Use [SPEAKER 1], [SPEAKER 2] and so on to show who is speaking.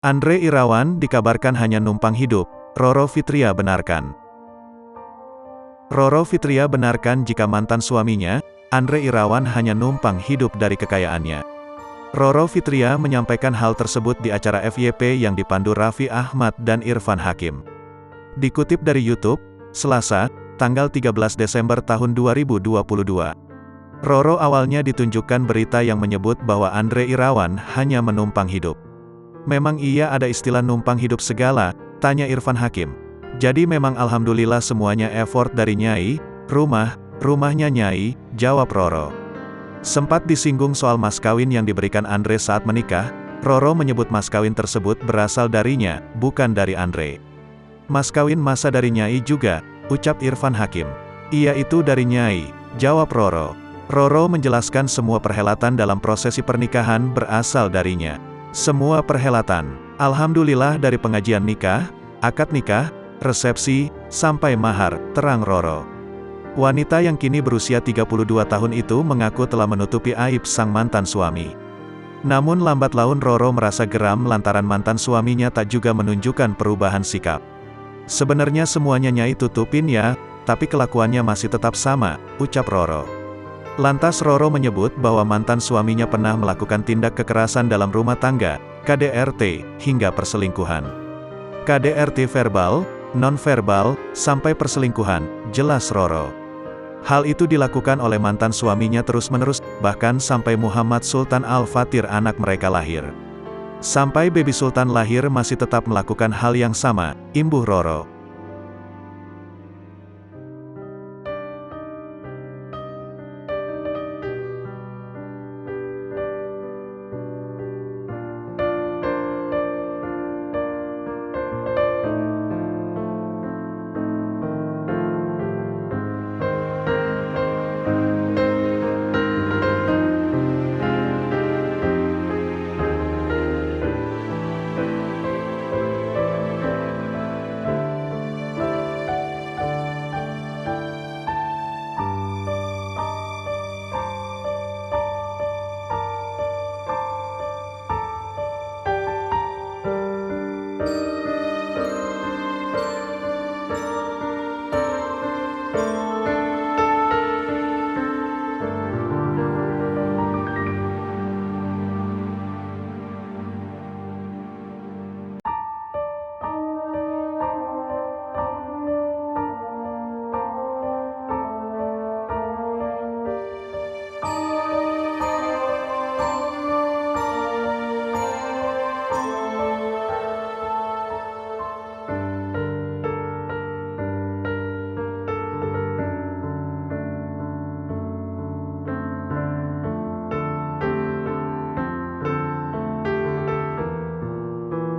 [SPEAKER 1] Andre Irawan dikabarkan hanya numpang hidup, Roro Fitria benarkan. Roro Fitria benarkan jika mantan suaminya, Andre Irawan hanya numpang hidup dari kekayaannya. Roro Fitria menyampaikan hal tersebut di acara FYP yang dipandu Raffi Ahmad dan Irfan Hakim. Dikutip dari YouTube, Selasa, tanggal 13 Desember tahun 2022. Roro awalnya ditunjukkan berita yang menyebut bahwa Andre Irawan hanya menumpang hidup. Memang iya ada istilah numpang hidup segala, tanya Irfan Hakim. Jadi memang alhamdulillah semuanya effort dari Nyai, rumahnya Nyai, jawab Roro. Sempat disinggung soal mas kawin yang diberikan Andre saat menikah, Roro menyebut mas kawin tersebut berasal darinya, bukan dari Andre. Mas kawin masa dari Nyai juga, ucap Irfan Hakim. Iya itu dari Nyai, jawab Roro. Roro menjelaskan semua perhelatan dalam prosesi pernikahan berasal darinya. Semua perhelatan, alhamdulillah dari pengajian nikah, akad nikah, resepsi, sampai mahar, terang Roro. Wanita yang kini berusia 32 tahun itu mengaku telah menutupi aib sang mantan suami. Namun lambat laun Roro merasa geram lantaran mantan suaminya tak juga menunjukkan perubahan sikap. Sebenarnya semuanya Nyai tutupin ya, tapi kelakuannya masih tetap sama, ucap Roro. Lantas Roro menyebut bahwa mantan suaminya pernah melakukan tindak kekerasan dalam rumah tangga, KDRT, hingga perselingkuhan. KDRT verbal, non-verbal, sampai perselingkuhan, jelas Roro. Hal itu dilakukan oleh mantan suaminya terus-menerus, bahkan sampai Muhammad Sultan Al-Fatir anak mereka lahir. Sampai baby Sultan lahir masih tetap melakukan hal yang sama, imbuh Roro.